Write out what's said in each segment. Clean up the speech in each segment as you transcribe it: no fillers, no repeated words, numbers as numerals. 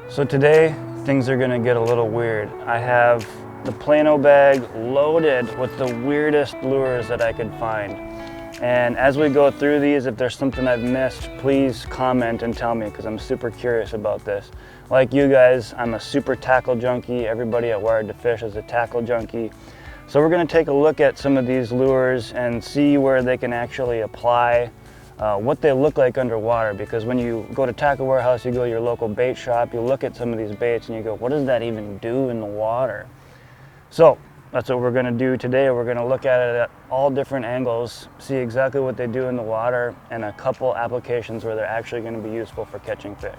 So today, things are gonna get a little weird. I have the Plano bag loaded with the weirdest lures that I could find. And as we go through these, if there's something I've missed, please comment and tell me, because I'm super curious about this. Like you guys, I'm a super tackle junkie. Everybody at Wired to Fish is a tackle junkie. So we're gonna take a look at some of these lures and see where they can actually apply, what they look like underwater, because when you go to Tackle Warehouse, you go to your local bait shop, you look at some of these baits and you go, what does that even do in the water? So that's what we're gonna do today. We're gonna look at it at all different angles, see exactly what they do in the water, and a couple applications where they're actually gonna be useful for catching fish.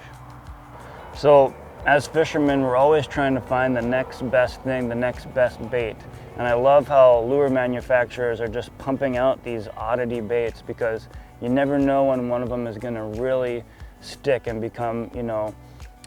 So as fishermen, we're always trying to find the next best thing, the next best bait. And I love how lure manufacturers are just pumping out these oddity baits, because you never know when one of them is gonna really stick and become, you know,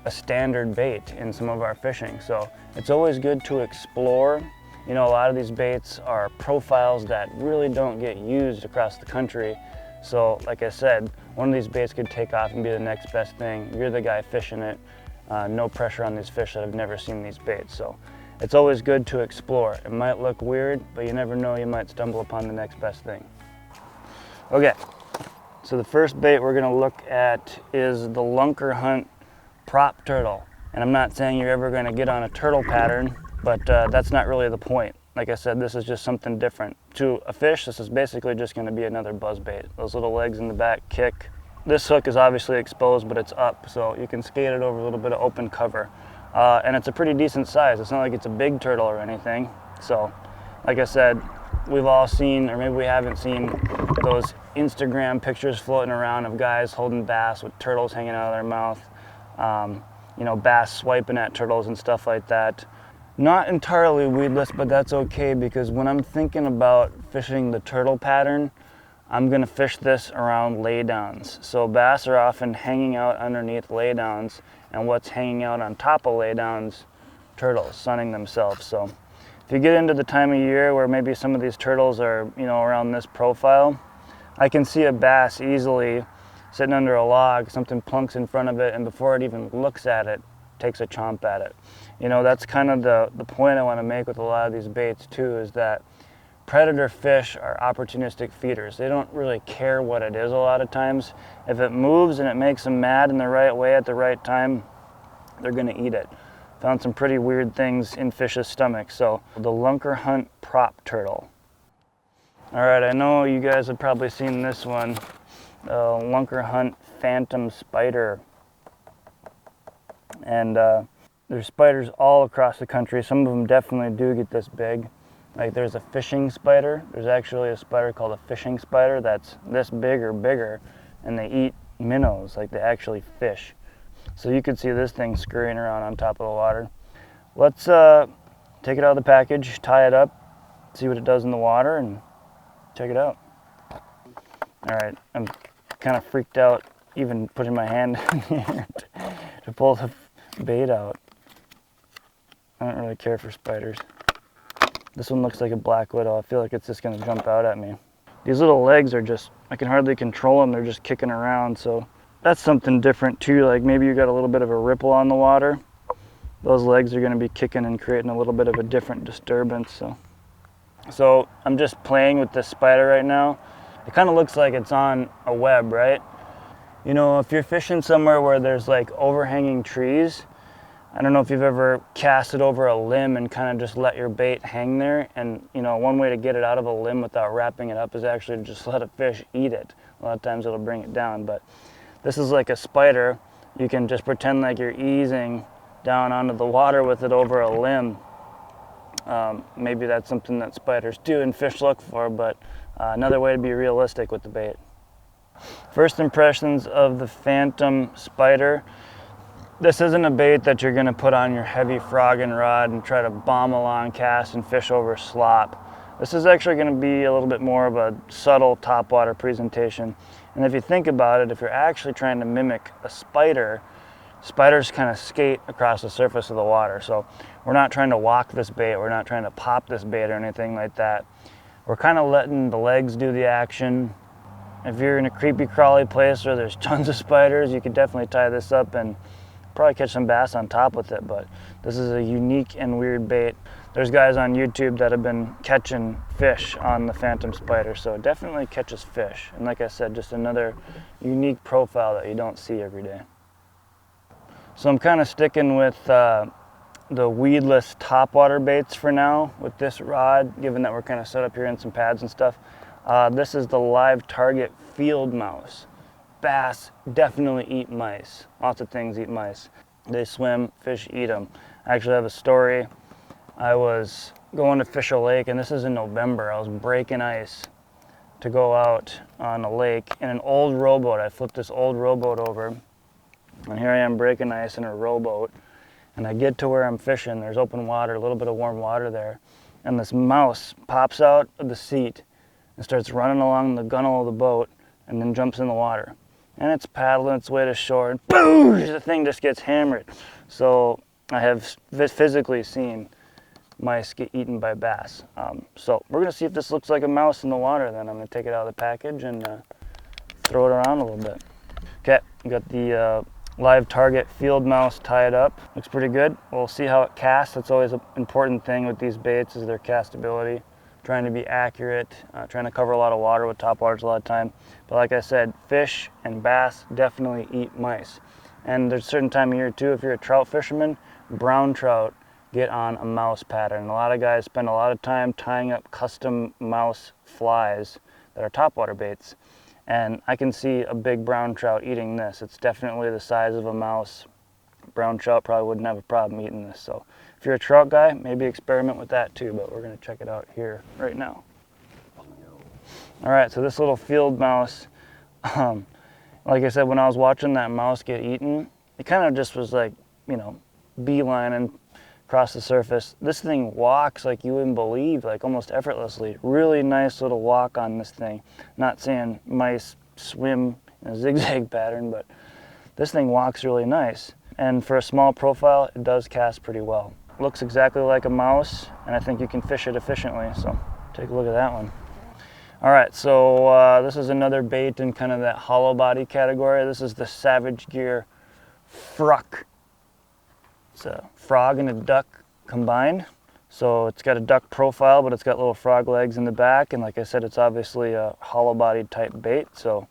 a standard bait in some of our fishing. So it's always good to explore. You know, a lot of these baits are profiles that really don't get used across the country. So like I said, one of these baits could take off and be the next best thing. You're the guy fishing it. No pressure on these fish that have never seen these baits. So it's always good to explore. It might look weird, but you never know, you might stumble upon the next best thing. Okay, so the first bait we're gonna look at is the lunker hunt prop turtle. And I'm not saying you're ever gonna get on a turtle pattern, but that's not really the point. Like I said, this is just something different. To a fish, this is basically just gonna be another buzz bait. Those little legs in the back kick. This hook is obviously exposed, but it's up, so you can skate it over a little bit of open cover. And it's a pretty decent size. It's not like it's a big turtle or anything. So, like I said, we've all seen, or maybe we haven't seen, those Instagram pictures floating around of guys holding bass with turtles hanging out of their mouth. You know, bass swiping at turtles and stuff like that. Not entirely weedless, but that's okay, because when I'm thinking about fishing the turtle pattern, I'm gonna fish this around laydowns. So bass are often hanging out underneath laydowns, and what's hanging out on top of laydowns? Turtles, sunning themselves. So if you get into the time of year where maybe some of these turtles are, you know, around this profile, I can see a bass easily sitting under a log, something plunks in front of it, and before it even looks at it, takes a chomp at it. You know, that's kind of the point I want to make with a lot of these baits too, is that predator fish are opportunistic feeders. They don't really care what it is a lot of times. If it moves and it makes them mad in the right way at the right time, they're gonna eat it. Found some pretty weird things in fish's stomachs. So the lunker hunt prop turtle. All right, I know you guys have probably seen this one, lunker hunt phantom spider. And there's spiders all across the country. Some of them definitely do get this big. Like there's a fishing spider. There's actually a spider called a fishing spider that's this big or bigger, and they eat minnows, like they actually fish. So you could see this thing scurrying around on top of the water. Let's take it out of the package, tie it up, see what it does in the water, and check it out. All right, I'm kind of freaked out even putting my hand in here to pull the bait out. I don't really care for spiders. This one looks like a black widow. I feel like it's just gonna jump out at me. These little legs are just, I can hardly control them. They're just kicking around. So that's something different too. Like maybe you got a little bit of a ripple on the water. Those legs are gonna be kicking and creating a little bit of a different disturbance. So I'm just playing with this spider right now. It kind of looks like it's on a web, right? You know, if you're fishing somewhere where there's like overhanging trees, I don't know if you've ever cast it over a limb and kind of just let your bait hang there. And you know, one way to get it out of a limb without wrapping it up is actually to just let a fish eat it. A lot of times it'll bring it down, but this is like a spider. You can just pretend like you're easing down onto the water with it over a limb. Maybe that's something that spiders do and fish look for, but another way to be realistic with the bait. First impressions of the phantom spider. This isn't a bait that you're gonna put on your heavy frogging rod and try to bomb along cast and fish over slop. This is actually gonna be a little bit more of a subtle topwater presentation. And if you think about it, if you're actually trying to mimic a spider, spiders kind of skate across the surface of the water. So we're not trying to walk this bait, we're not trying to pop this bait or anything like that. We're kind of letting the legs do the action. If you're in a creepy crawly place where there's tons of spiders, you could definitely tie this up and probably catch some bass on top with it, but this is a unique and weird bait. There's guys on YouTube that have been catching fish on the Phantom Spider, so it definitely catches fish. And like I said, just another unique profile that you don't see every day. So I'm kind of sticking with the weedless topwater baits for now with this rod, given that we're kind of set up here in some pads and stuff. This is the live target field mouse. Bass definitely eat mice. Lots of things eat mice. They swim, fish eat them. I actually have a story. I was going to fish a lake, and this is in November. I was breaking ice to go out on a lake in an old rowboat. I flipped this old rowboat over, and here I am breaking ice in a rowboat. And I get to where I'm fishing. There's open water, a little bit of warm water there, and this mouse pops out of the seat and starts running along the gunnel of the boat, and then jumps in the water. And it's paddling its way to shore, and boom! The thing just gets hammered. So I have physically seen mice get eaten by bass. So we're gonna see if this looks like a mouse in the water. Then I'm gonna take it out of the package and throw it around a little bit. Okay, we got the live target field mouse tied up. Looks pretty good. We'll see how it casts. That's always an important thing with these baits, is their castability. Trying to be accurate, trying to cover a lot of water with topwaters a lot of time. But like I said, fish and bass definitely eat mice. And there's a certain time of year too, if you're a trout fisherman, brown trout get on a mouse pattern. A lot of guys spend a lot of time tying up custom mouse flies that are topwater baits. And I can see a big brown trout eating this. It's definitely the size of a mouse. Brown trout probably wouldn't have a problem eating this. So if you're a trout guy, maybe experiment with that too, but we're gonna check it out here right now. All right, so this little field mouse, like I said, when I was watching that mouse get eaten, it kind of just was like, you know, beelining across the surface. This thing walks like you wouldn't believe, like almost effortlessly. Really nice little walk on this thing. Not saying mice swim in a zigzag pattern, but this thing walks really nice. And for a small profile, it does cast pretty well. Looks exactly like a mouse, and I think you can fish it efficiently, so take a look at that one. All right, so this is another bait in kind of that hollow body category. This is the Savage Gear Fruck. It's a frog and a duck combined. So it's got a duck profile, but it's got little frog legs in the back. And like I said, it's obviously a hollow bodied type bait. So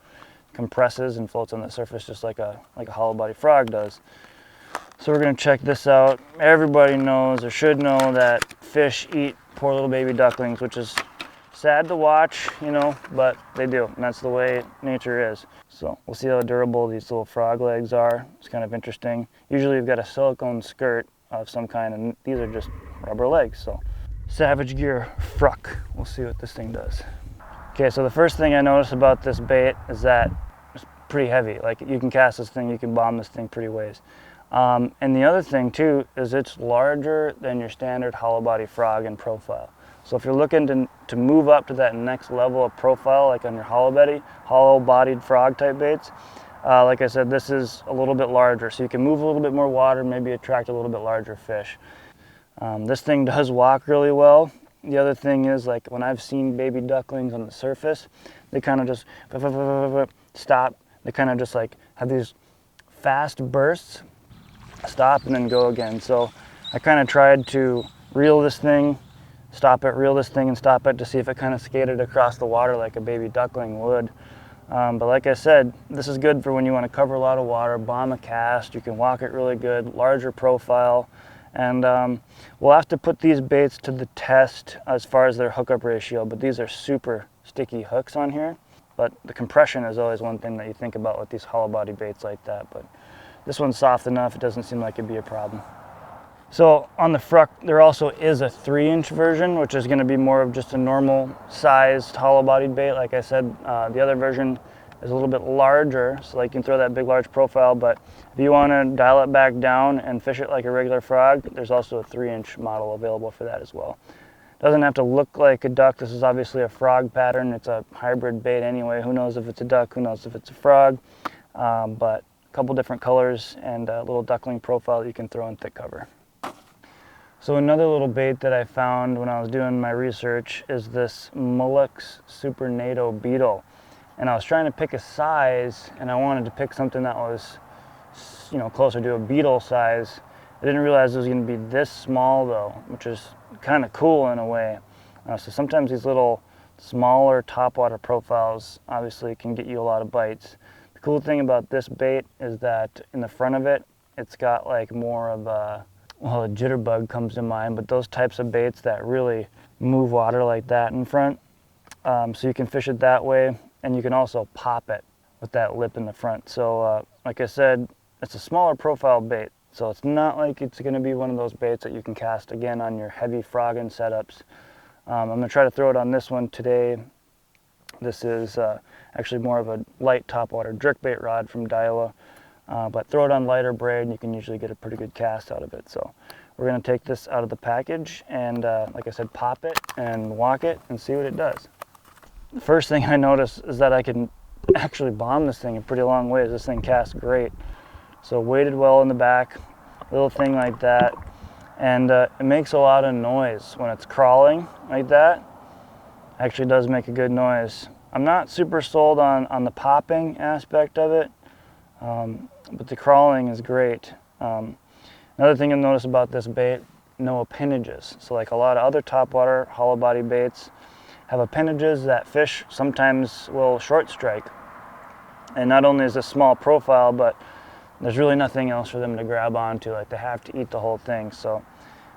it compresses and floats on the surface just like a hollow body frog does. So we're gonna check this out. Everybody knows or should know that fish eat poor little baby ducklings, which is sad to watch, you know, but they do, and that's the way nature is. So we'll see how durable these little frog legs are. It's kind of interesting. Usually you've got a silicone skirt of some kind, and these are just rubber legs. So Savage Gear Fruck. We'll see what this thing does. Okay, so the first thing I noticed about this bait is that it's pretty heavy. Like, you can cast this thing, you can bomb this thing pretty ways. And the other thing too is it's larger than your standard hollow body frog in profile. So if you're looking to move up to that next level of profile, like on your hollow bodied frog type baits, like I said, this is a little bit larger, so you can move a little bit more water, maybe attract a little bit larger fish. This thing does walk really well. The other thing is, like, when I've seen baby ducklings on the surface, they kind of just stop. They kind of just like have these fast bursts, stop, and then go again. So I kind of tried to reel this thing, stop it, reel this thing and stop it to see if it kind of skated across the water like a baby duckling would. But like I said, this is good for when you want to cover a lot of water, bomb a cast, you can walk it really good, larger profile. And we'll have to put these baits to the test as far as their hookup ratio, but these are super sticky hooks on here. But the compression is always one thing that you think about with these hollow body baits like that. But this one's soft enough, it doesn't seem like it'd be a problem. So on the Fruck, there also is a 3-inch version, which is going to be more of just a normal sized hollow bodied bait. Like I said, the other version is a little bit larger, so like you can throw that big large profile, but if you want to dial it back down and fish it like a regular frog, there's also a 3-inch model available for that as well. Doesn't have to look like a duck. This is obviously a frog pattern. It's a hybrid bait anyway. Who knows if it's a duck, who knows if it's a frog, but a couple different colors and a little duckling profile you can throw in thick cover. So another little bait that I found when I was doing my research is this Supernato Beetle. And I was trying to pick a size, and I wanted to pick something that was you know, closer to a Beetle size. I didn't realize it was going to be this small though, which is kind of cool in a way. So sometimes these little smaller topwater profiles obviously can get you a lot of bites. The cool thing about this bait is that in the front of it, it's got like more of a, well, a jitterbug comes to mind, but those types of baits that really move water like that in front. So you can fish it that way, and you can also pop it with that lip in the front. So like I said, it's a smaller profile bait. So it's not like it's going to be one of those baits that you can cast again on your heavy frogging setups. I'm going to try to throw it on this one today. This is actually more of a light topwater jerkbait rod from Daiwa, but throw it on lighter braid and you can usually get a pretty good cast out of it. So we're going to take this out of the package and like I said, pop it and walk it and see what it does. The first thing I notice is that I can actually bomb this thing a pretty long ways. This thing casts great. So weighted well in the back, little thing like that, and it makes a lot of noise when it's crawling like that. Actually does make a good noise. I'm not super sold on the popping aspect of it, but the crawling is great. Another thing you'll notice about this bait, no appendages. So like a lot of other topwater hollow body baits have appendages that fish sometimes will short strike. And not only is this small profile, but there's really nothing else for them to grab onto. Like they have to eat the whole thing. So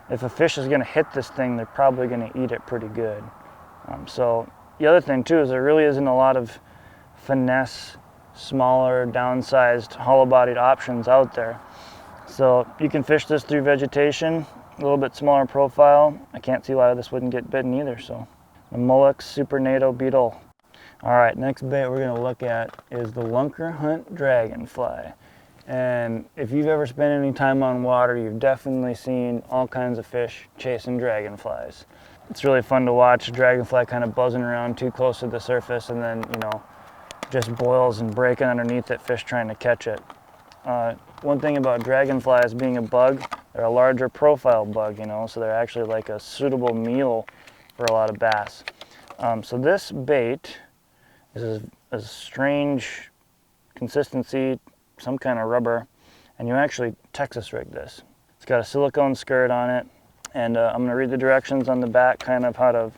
if a fish is going to hit this thing, they're probably going to eat it pretty good. So the other thing too is there really isn't a lot of finesse, smaller, downsized, hollow-bodied options out there. So you can fish this through vegetation, a little bit smaller profile. I can't see why this wouldn't get bitten either. So the Mulligan Supernato Beetle. All right, next bait we're going to look at is the Lunker Hunt Dragonfly. And if you've ever spent any time on water, you've definitely seen all kinds of fish chasing dragonflies. It's really fun to watch a dragonfly kind of buzzing around too close to the surface and then, you know, just boils and breaking underneath it, fish trying to catch it. One thing about dragonflies being a bug, they're a larger profile bug, you know, so they're actually like a suitable meal for a lot of bass. So this bait is a strange consistency, some kind of rubber, and you actually Texas rig this. It's got a silicone skirt on it, and I'm going to read the directions on the back, kind of how to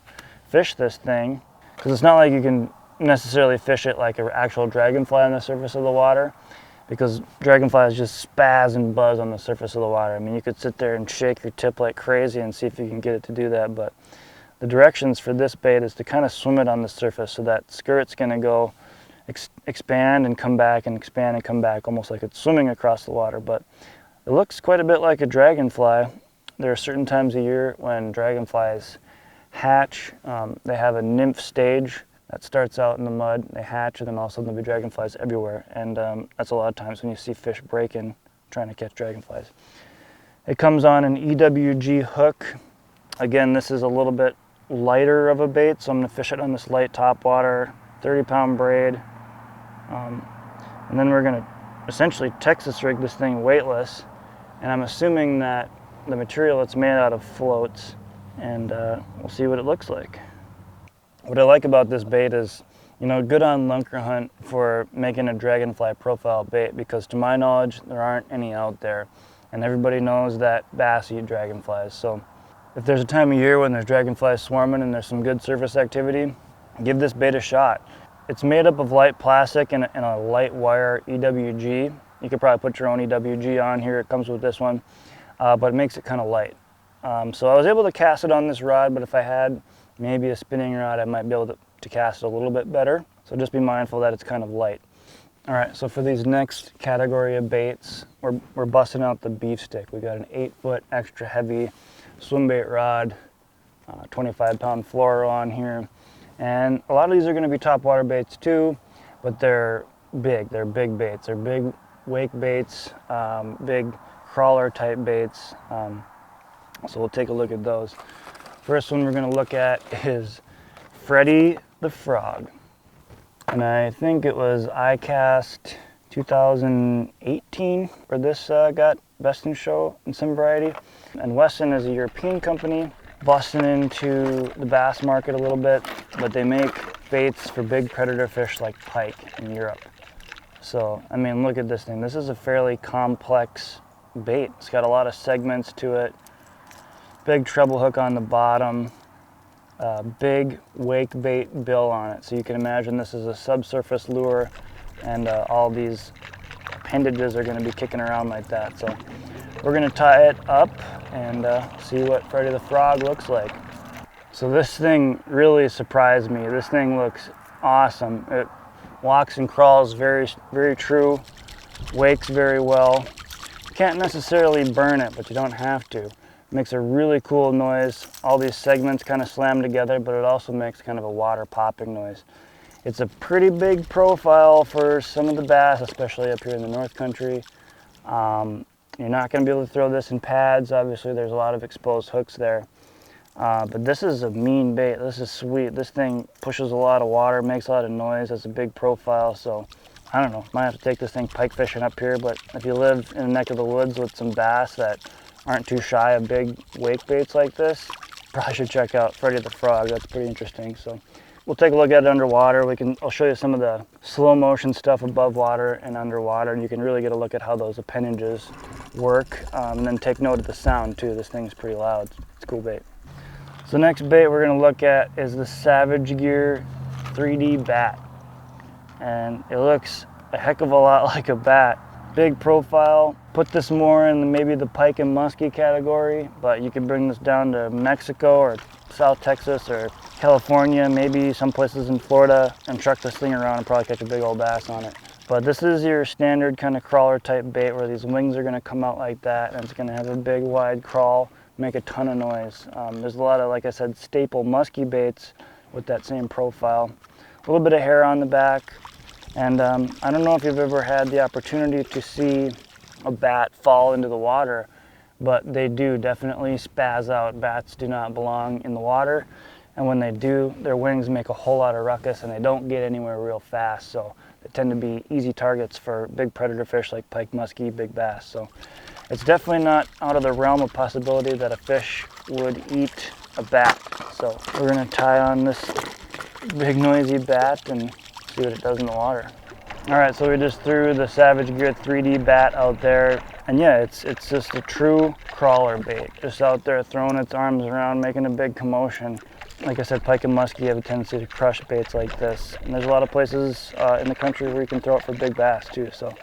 fish this thing, because it's not like you can necessarily fish it like an actual dragonfly on the surface of the water, because dragonflies just spaz and buzz on the surface of the water. I mean, you could sit there and shake your tip like crazy and see if you can get it to do that, but the directions for this bait is to kind of swim it on the surface, so that skirt's going to go expand and come back and expand and come back, almost like it's swimming across the water. But it looks quite a bit like a dragonfly. There are certain times a year when dragonflies hatch. They have a nymph stage that starts out in the mud. They hatch, and then all of a sudden there'll be dragonflies everywhere. And that's a lot of times when you see fish breaking, trying to catch dragonflies. It comes on an EWG hook. Again, this is a little bit lighter of a bait, so I'm going to fish it on this light topwater, 30-pound braid. And then we're going to essentially Texas rig this thing weightless, and I'm assuming that the material it's made out of floats, and we'll see what it looks like. What I like about this bait is, you know, good on Lunker Hunt for making a dragonfly profile bait, because to my knowledge there aren't any out there, and everybody knows that bass eat dragonflies. So if there's a time of year when there's dragonflies swarming and there's some good surface activity, give this bait a shot. It's made up of light plastic and a light wire EWG. You could probably put your own EWG on here. It comes with this one, but it makes it kind of light. So I was able to cast it on this rod, but if I had maybe a spinning rod, I might be able to cast it a little bit better. So just be mindful that it's kind of light. All right, so for these next category of baits, we're busting out the beef stick. We got an 8-foot extra heavy swim bait rod, 25-pound fluoro on here. And a lot of these are going to be topwater baits too, but they're big. They're big baits. They're big wake baits, big crawler type baits. So we'll take a look at those. First one we're going to look at is Freddy the Frog. And I think it was iCast 2018 where this got Best in Show in some variety. And Weston is a European company, busting into the bass market a little bit, but they make baits for big predator fish like pike in Europe. So, I mean, look at this thing. This is a fairly complex bait. It's got a lot of segments to it. Big treble hook on the bottom. Big wake bait bill on it. So you can imagine this is a subsurface lure, and all these appendages are going to be kicking around like that. So we're going to tie it up and see what Freddy the Frog looks like. So this thing really surprised me. This thing looks awesome. It walks and crawls very, very true, wakes very well. You can't necessarily burn it, but you don't have to. It makes a really cool noise. All these segments kind of slam together, but it also makes kind of a water popping noise. It's a pretty big profile for some of the bass, especially up here in the North Country. You're not going to be able to throw this in pads. Obviously, there's a lot of exposed hooks there. But this is a mean bait. This is sweet. This thing pushes a lot of water, makes a lot of noise. It's a big profile, so I don't know. Might have to take this thing pike fishing up here, but if you live in the neck of the woods with some bass that aren't too shy of big wake baits like this, probably should check out Freddy the Frog. That's pretty interesting. So we'll take a look at it underwater. I'll show you some of the slow motion stuff above water and underwater, and you can really get a look at how those appendages work, and then take note of the sound too. This thing's pretty loud. It's a cool bait. So the next bait we're going to look at is the Savage Gear 3D bat. And it looks a heck of a lot like a bat. Big profile. Put this more in maybe the pike and muskie category, but you can bring this down to Mexico or South Texas or California, maybe some places in Florida, and truck this thing around and probably catch a big old bass on it. But this is your standard kind of crawler type bait where these wings are going to come out like that, and it's going to have a big wide crawl, make a ton of noise. There's a lot of, like I said, staple musky baits with that same profile. A little bit of hair on the back, and I don't know if you've ever had the opportunity to see a bat fall into the water, but they do definitely spaz out. Bats do not belong in the water, and when they do, their wings make a whole lot of ruckus and they don't get anywhere real fast, so they tend to be easy targets for big predator fish like pike, muskie, big bass. So it's definitely not out of the realm of possibility that a fish would eat a bat. So we're going to tie on this big noisy bat and see what it does in the water. All right, so we just threw the Savage Gear 3D bat out there, and yeah, it's just a true crawler bait, just out there throwing its arms around, making a big commotion. Like I said, pike and muskie have a tendency to crush baits like this, and there's a lot of places in the country where you can throw it for big bass too. So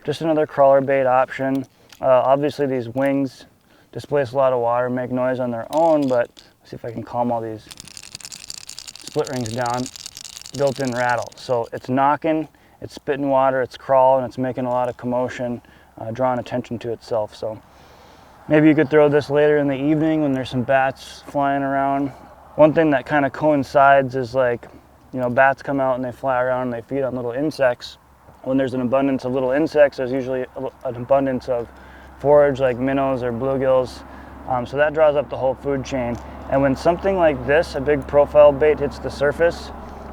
just another crawler bait option. Obviously these wings displace a lot of water, make noise on their own, but let's see if I can calm all these split rings down. Built-in rattle. So it's knocking, it's spitting water, it's crawling, it's making a lot of commotion, drawing attention to itself. So maybe you could throw this later in the evening when there's some bats flying around. One thing that kind of coincides is, like, you know, bats come out and they fly around and they feed on little insects. When there's an abundance of little insects, there's usually an abundance of forage like minnows or bluegills, so that draws up the whole food chain. And when something like this, a big profile bait, hits the surface,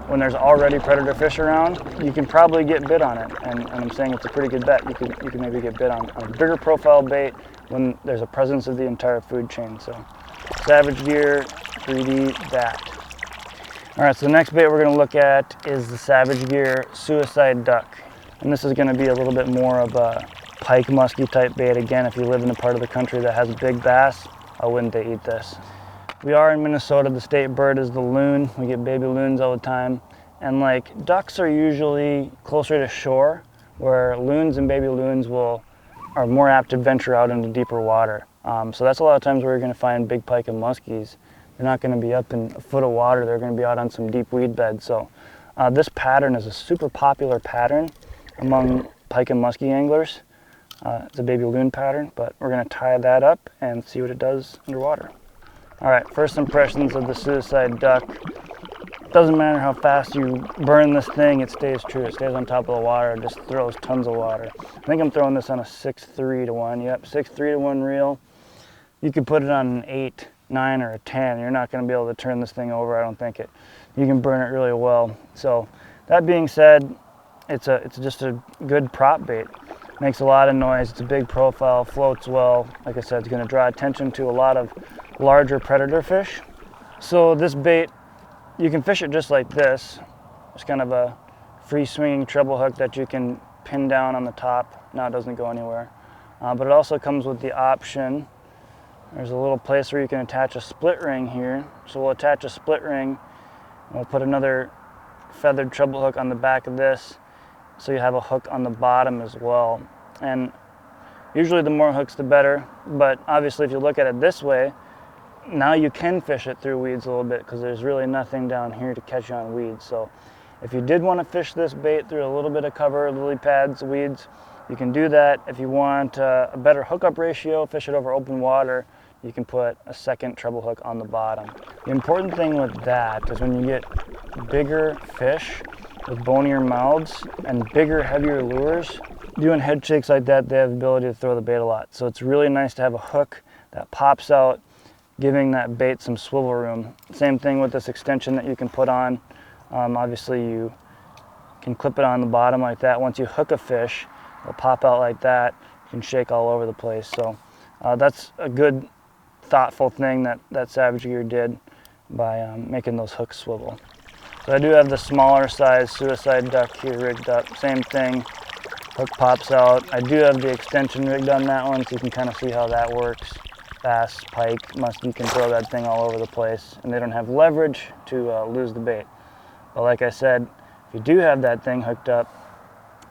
when there's already predator fish around, you can probably get bit on it. And I'm saying it's a pretty good bet. You can maybe get bit on a bigger profile bait when there's a presence of the entire food chain. So Savage Gear 3D bat. All right, so the next bait we're going to look at is the Savage Gear Suicide Duck. And this is going to be a little bit more of a pike muskie type bait. Again, if you live in a part of the country that has big bass, why wouldn't they eat this? We are in Minnesota. The state bird is the loon. We get baby loons all the time. And like ducks are usually closer to shore, where loons and baby loons are more apt to venture out into deeper water. So that's a lot of times where you're going to find big pike and muskies. They're not going to be up in a foot of water. They're going to be out on some deep weed beds. So this pattern is a super popular pattern among pike and muskie anglers. It's a baby loon pattern, but we're going to tie that up and see what it does underwater. All right, first impressions of the suicide duck. Doesn't matter how fast you burn this thing, it stays true. It stays on top of the water, it just throws tons of water. I think I'm throwing this on a 6.3 to 1. Yep, 6.3 to 1 reel. You could put it on an 8, 9, or a 10. You're not going to be able to turn this thing over, I don't think. You can burn it really well. So that being said, it's just a good prop bait. Makes a lot of noise, it's a big profile, floats well. Like I said, it's going to draw attention to a lot of larger predator fish. So this bait, you can fish it just like this. It's kind of a free swinging treble hook that you can pinned down on the top. Now it doesn't go anywhere. But it also comes with the option, there's a little place where you can attach a split ring here. So we'll attach a split ring, and we'll put another feathered treble hook on the back of this, so you have a hook on the bottom as well. And usually the more hooks the better, but obviously if you look at it this way, now you can fish it through weeds a little bit because there's really nothing down here to catch you on weeds. So if you did want to fish this bait through a little bit of cover, lily pads, weeds, you can do that. If you want a better hookup ratio, fish it over open water, you can put a second treble hook on the bottom. The important thing with that is when you get bigger fish with bonier mouths and bigger, heavier lures, doing head shakes like that, they have the ability to throw the bait a lot. So it's really nice to have a hook that pops out, giving that bait some swivel room. Same thing with this extension that you can put on. Obviously you can clip it on the bottom like that. Once you hook a fish, it'll pop out like that. You can shake all over the place. So that's a good, thoughtful thing that Savage Gear did by making those hooks swivel. So I do have the smaller size suicide duck here rigged up. Same thing, hook pops out. I do have the extension rigged on that one, so you can kind of see how that works. Bass, pike, muskie, you can throw that thing all over the place, and they don't have leverage to lose the bait. But like I said, if you do have that thing hooked up,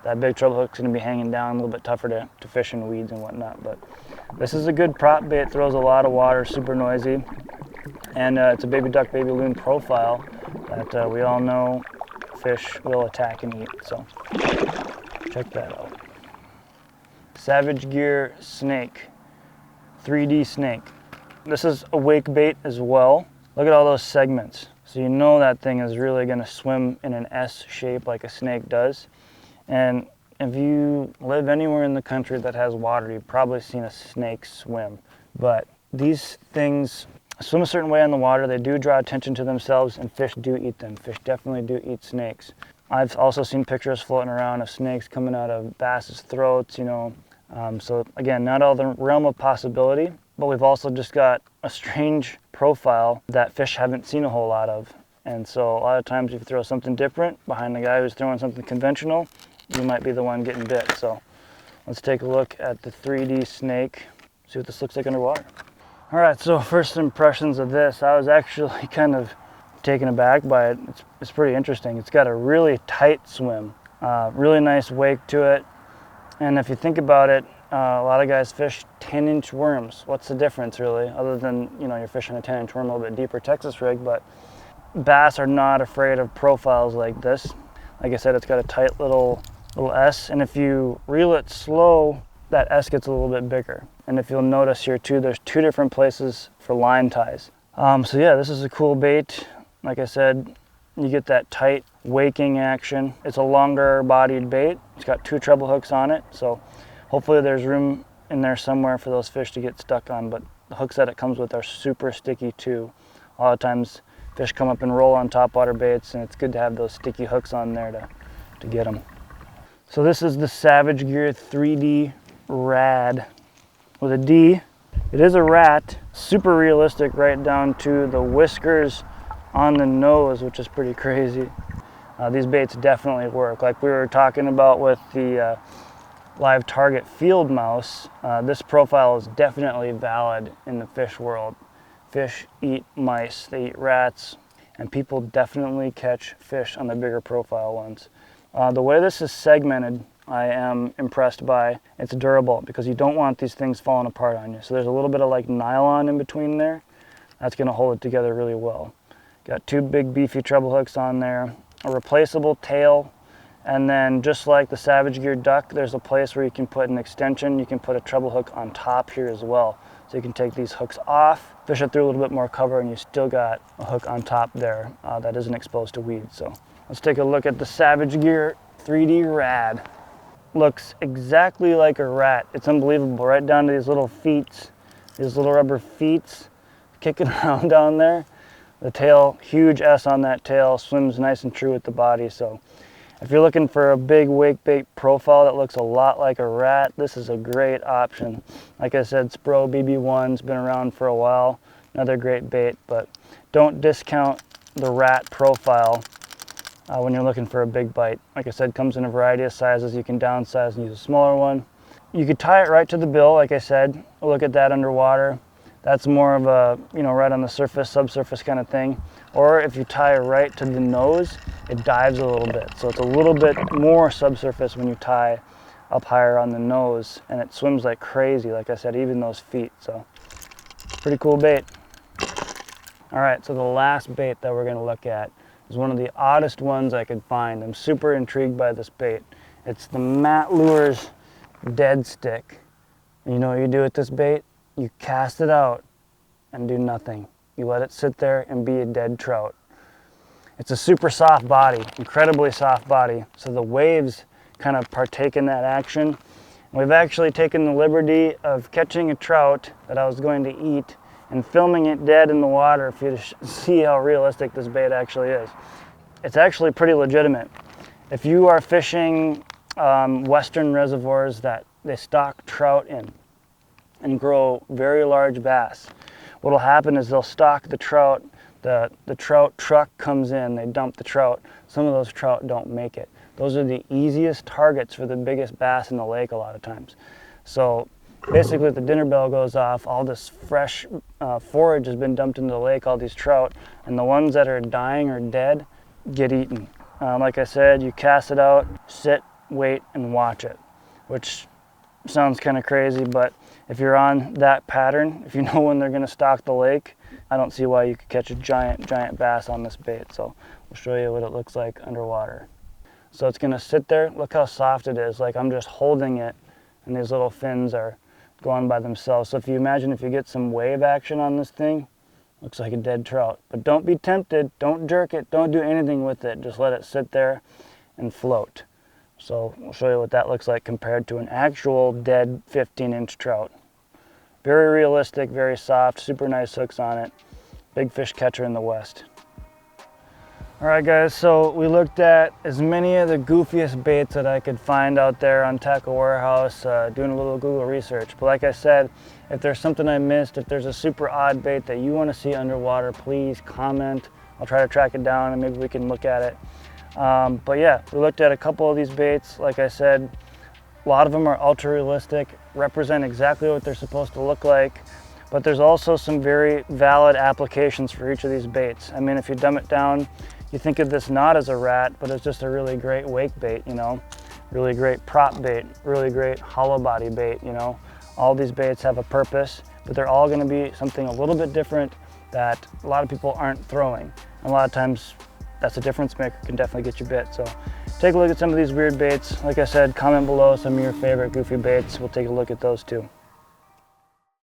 that big treble hook's going to be hanging down, a little bit tougher to fish in weeds and whatnot. But this is a good prop bait, throws a lot of water, super noisy, and it's a baby duck, baby loon profile that we all know fish will attack and eat. So check that out. Savage Gear snake, 3D snake. This is a wake bait as well. Look at all those segments. So you know that thing is really going to swim in an S shape like a snake does. And if you live anywhere in the country that has water, you've probably seen a snake swim. But these things swim a certain way on the water. They do draw attention to themselves, and fish do eat them. Fish definitely do eat snakes. I've also seen pictures floating around of snakes coming out of bass's throats, you know. So again, not all the realm of possibility, but we've also just got a strange profile that fish haven't seen a whole lot of. And so a lot of times if you throw something different behind the guy who's throwing something conventional, you might be the one getting bit. So let's take a look at the 3D snake, see what this looks like underwater. All right, so first impressions of this, I was actually kind of taken aback by it. It's pretty interesting. It's got a really tight swim, really nice wake to it. And if you think about it, a lot of guys fish 10-inch worms. What's the difference really, other than, you know, you're fishing a 10-inch worm a little bit deeper Texas rig, but bass are not afraid of profiles like this. Like I said, it's got a tight little S, and if you reel it slow, that S gets a little bit bigger. And if you'll notice here too, there's two different places for line ties. So yeah, this is a cool bait. Like I said, you get that tight waking action. It's a longer bodied bait. It's got two treble hooks on it, so hopefully there's room in there somewhere for those fish to get stuck on, but the hooks that it comes with are super sticky too. A lot of times fish come up and roll on topwater baits, and it's good to have those sticky hooks on there to get them. So this is the Savage Gear 3D Rad with a D. It is a rat, super realistic right down to the whiskers on the nose, which is pretty crazy. These baits definitely work. Like we were talking about with the live target field mouse, this profile is definitely valid in the fish world. Fish eat mice, they eat rats, and people definitely catch fish on the bigger profile ones. The way this is segmented, I am impressed by. It's durable because you don't want these things falling apart on you. So there's a little bit of like nylon in between there. That's going to hold it together really well. Got two big beefy treble hooks on there, a replaceable tail, and then just like the Savage Gear duck, there's a place where you can put an extension. You can put a treble hook on top here as well. So you can take these hooks off, fish it through a little bit more cover, and you still got a hook on top there that isn't exposed to weeds. So let's take a look at the Savage Gear 3D Rad. Looks exactly like a rat. It's unbelievable, right down to these little feet, these little rubber feet kicking around down there. The tail, huge S on that tail, swims nice and true with the body. So if you're looking for a big wake bait profile that looks a lot like a rat, this is a great option. Like I said, Spro BB1's been around for a while, another great bait, but don't discount the rat profile when you're looking for a big bite. Like I said, comes in a variety of sizes. You can downsize and use a smaller one. You could tie it right to the bill, like I said. Look at that underwater. That's more of a, right on the surface, subsurface kind of thing. Or if you tie it right to the nose, it dives a little bit. So it's a little bit more subsurface when you tie up higher on the nose, and it swims like crazy, like I said, even those feet. So pretty cool bait. All right, so the last bait that we're gonna look at is one of the oddest ones I could find. I'm super intrigued by this bait. It's the Matt Lures Dead Stick. And you know what you do with this bait? You cast it out and do nothing. You let it sit there and be a dead trout. It's a super soft body, incredibly soft body, so the waves kind of partake in that action. We've actually taken the liberty of catching a trout that I was going to eat and filming it dead in the water for you to see how realistic this bait actually is. It's actually pretty legitimate. If you are fishing western reservoirs that they stock trout in and grow very large bass, what'll happen is they'll stock the trout, the trout truck comes in, they dump the trout. Some of those trout don't make it. Those are the easiest targets for the biggest bass in the lake a lot of times. So basically the dinner bell goes off, all this fresh forage has been dumped into the lake, all these trout, and the ones that are dying or dead get eaten. Like I said, you cast it out, sit, wait, and watch it, which sounds kind of crazy, but if you're on that pattern, if you know when they're going to stock the lake, I don't see why you could catch a giant bass on this bait. So we'll show you what it looks like underwater. So it's going to sit there. Look how soft it is. Like I'm just holding it and these little fins are going by themselves. So if you imagine if you get some wave action on this thing, looks like a dead trout. But don't be tempted. Don't jerk it. Don't do anything with it. Just let it sit there and float. So we'll show you what that looks like compared to an actual dead 15-inch trout. Very realistic, very soft, super nice hooks on it. Big fish catcher in the West. All right guys, so we looked at as many of the goofiest baits that I could find out there on Tackle Warehouse, doing a little Google research. But like I said, if there's something I missed, if there's a super odd bait that you want to see underwater, please comment. I'll try to track it down and maybe we can look at it. But yeah, we looked at a couple of these baits. Like I said, a lot of them are ultra realistic, represent exactly what they're supposed to look like, but there's also some very valid applications for each of these baits. I mean, if you dumb it down, you think of this not as a rat, but it's just a really great wake bait, really great prop bait, really great hollow body bait, All these baits have a purpose, but they're all gonna be something a little bit different that a lot of people aren't throwing. And a lot of times, that's a difference maker, can definitely get you bit. So take a look at some of these weird baits. Like I said, comment below some of your favorite goofy baits. We'll take a look at those too.